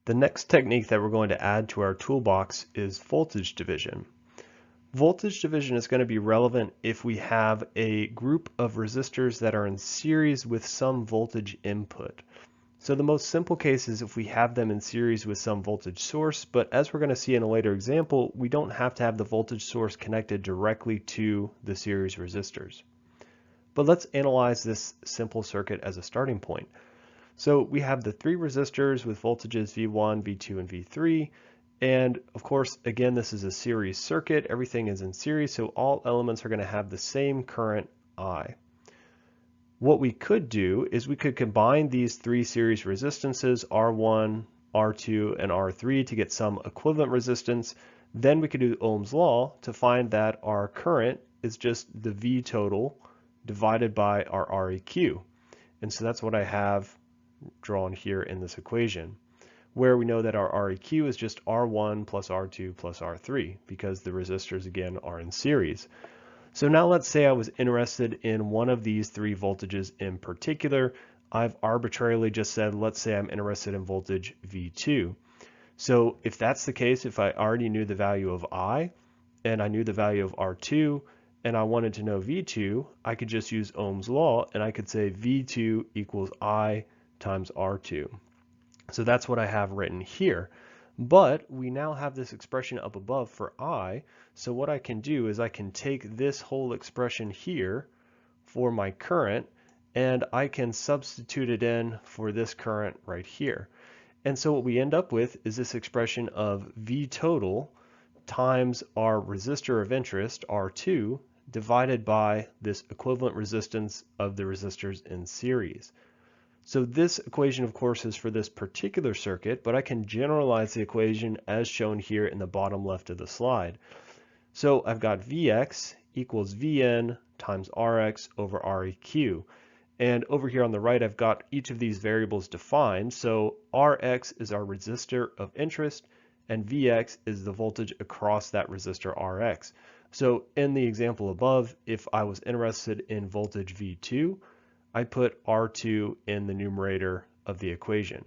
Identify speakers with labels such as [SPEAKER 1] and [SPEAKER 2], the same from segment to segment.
[SPEAKER 1] The next technique that we're going to add to our toolbox is voltage division. Voltage division is going to be relevant if we have a group of resistors that are in series with some voltage input. So the most simple case is if we have them in series with some voltage source, but as we're going to see in a later example, we don't have to have the voltage source connected directly to the series resistors. But let's analyze this simple circuit as a starting point. So we have the three resistors with voltages V1, V2, and V3. And of course, again, this is a series circuit. Everything is in series, so all elements are going to have the same current I. What we could do is we could combine these three series resistances, R1, R2, and R3 to get some equivalent resistance. Then we could do Ohm's law to find that our current is just the V total divided by our Req. And so that's what I have drawn here in this equation, where we know that our Req is just R1 plus R2 plus R3 because the resistors again are in series. So now let's say I was interested in one of these three voltages in particular. I've arbitrarily just said, let's say I'm interested in voltage V2. So if that's the case, if I already knew the value of I and I knew the value of R2 and I wanted to know V2, I could just use Ohm's law and I could say V2 equals I times R2. So that's what I have written here. But we now have this expression up above for I. So what I can do is I can take this whole expression here for my current and I can substitute it in for this current right here. And so what we end up with is this expression of V total times our resistor of interest, R2, divided by this equivalent resistance of the resistors in series. So this equation, of course, is for this particular circuit, but I can generalize the equation as shown here in the bottom left of the slide. So I've got Vx equals Vn times Rx over Req. And over here on the right, I've got each of these variables defined. So Rx is our resistor of interest, and Vx is the voltage across that resistor Rx. So in the example above, if I was interested in voltage V2, I put R2 in the numerator of the equation.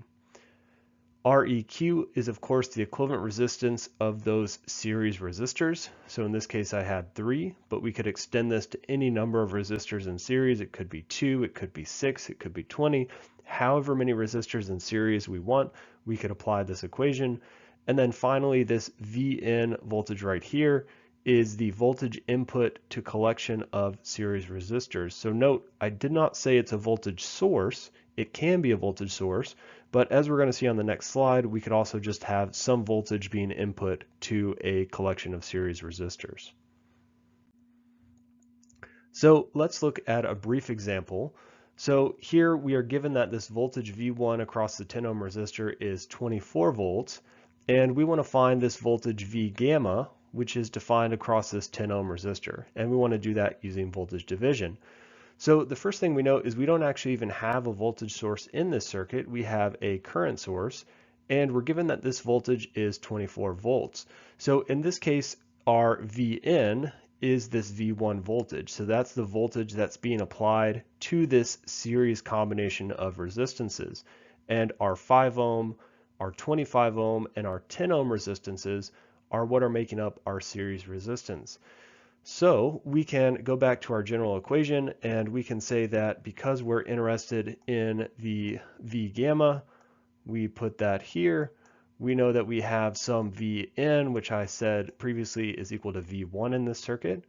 [SPEAKER 1] Req is of course the equivalent resistance of those series resistors. So in this case I had 3, but we could extend this to any number of resistors in series. It could be 2, it could be 6, it could be 20. However many resistors in series we want, we could apply this equation. And then finally this Vn voltage right here is the voltage input to collection of series resistors. So note, I did not say it's a voltage source. It can be a voltage source, but as we're going to see on the next slide, we could also just have some voltage being input to a collection of series resistors. So let's look at a brief example. So here we are given that this voltage V1 across the 10 ohm resistor is 24 volts, and we want to find this voltage V gamma, which is defined across this 10 ohm resistor. And we want to do that using voltage division. So the first thing we note is we don't actually even have a voltage source in this circuit. We have a current source, and we're given that this voltage is 24 volts. So in this case, our Vn is this V1 voltage. So that's the voltage that's being applied to this series combination of resistances. And our 5 ohm, our 25 ohm, and our 10 ohm resistances are what are making up our series resistance. So we can go back to our general equation and we can say that because we're interested in the V gamma, we put that here. We know that we have some Vn, which I said previously is equal to V1 in this circuit.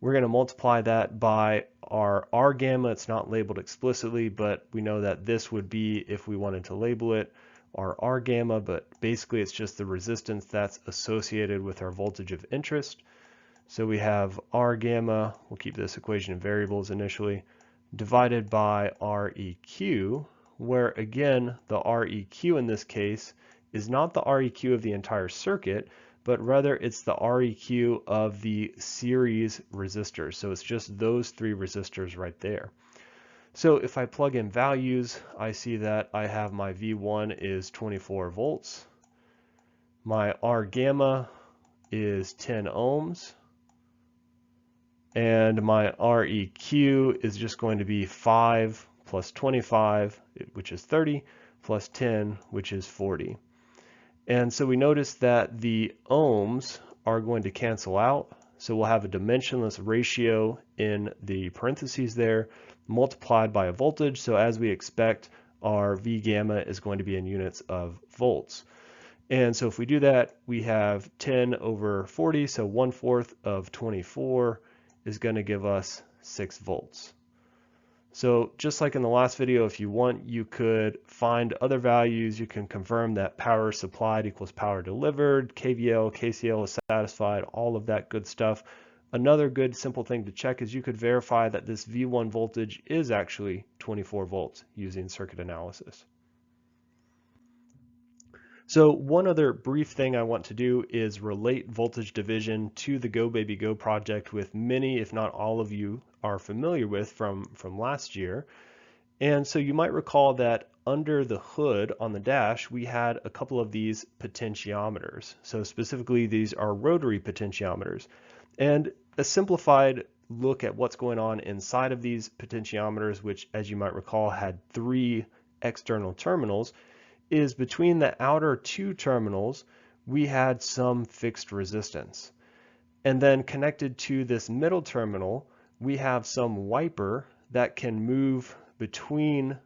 [SPEAKER 1] We're going to multiply that by our R gamma. It's not labeled explicitly, but we know that this would be, if we wanted to label it, our R gamma, but basically it's just the resistance that's associated with our voltage of interest. So we have R gamma, we'll keep this equation in variables initially, divided by Req, where again, the Req in this case is not the Req of the entire circuit, but rather it's the Req of the series resistors. So it's just those three resistors right there. So if I plug in values, I see that I have my V1 is 24 volts. My R gamma is 10 ohms. And my Req is just going to be 5 plus 25, which is 30, plus 10, which is 40. And so we notice that the ohms are going to cancel out. So we'll have a dimensionless ratio in the parentheses there multiplied by a voltage. So as we expect, our V gamma is going to be in units of volts. And so if we do that, we have 10 over 40, so 1/4 of 24 is going to give us 6 volts. So just like in the last video, if you want, you could find other values. You can confirm that power supplied equals power delivered, KVL, KCL is satisfied, all of that good stuff. Another good simple thing to check is you could verify that this V1 voltage is actually 24 volts using circuit analysis. So one other brief thing I want to do is relate voltage division to the Go Baby Go project, with many, if not all of you are familiar with from last year. And so you might recall that under the hood on the dash, we had a couple of these potentiometers. So specifically, these are rotary potentiometers. And a simplified look at what's going on inside of these potentiometers, which, as you might recall, had 3 external terminals, is between the outer 2 terminals, we had some fixed resistance. And then connected to this middle terminal, we have some wiper that can move between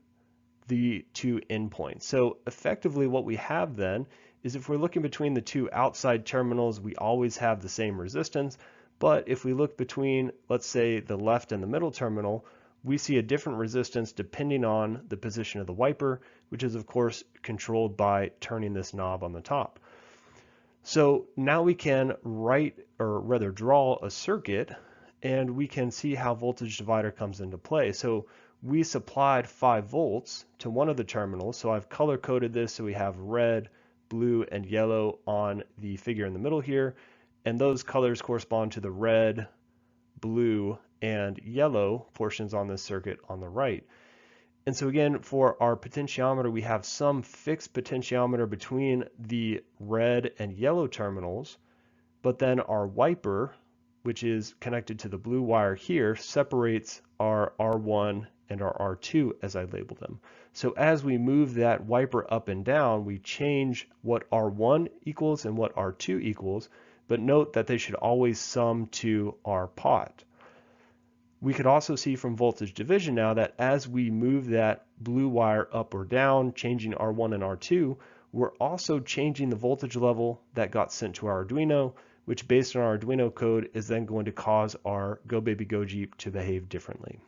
[SPEAKER 1] the 2 endpoints. So effectively what we have then is, if we're looking between the 2 outside terminals, we always have the same resistance. But if we look between, let's say, the left and the middle terminal, we see a different resistance depending on the position of the wiper, which is of course controlled by turning this knob on the top. So now we can write, or rather draw, a circuit, and we can see how voltage divider comes into play. So we supplied 5 volts to one of the terminals. So I've color coded this so we have red, blue, and yellow on the figure in the middle here. And those colors correspond to the red, blue, and yellow portions on this circuit on the right. And so again, for our potentiometer, we have some fixed potentiometer between the red and yellow terminals, but then our wiper, which is connected to the blue wire here, separates our R1 and our R2 as I label them. So as we move that wiper up and down, we change what R1 equals and what R2 equals, but note that they should always sum to our pot. We could also see from voltage division now that as we move that blue wire up or down, changing R1 and R2, we're also changing the voltage level that got sent to our Arduino, which based on our Arduino code is then going to cause our Go Baby Go Jeep to behave differently.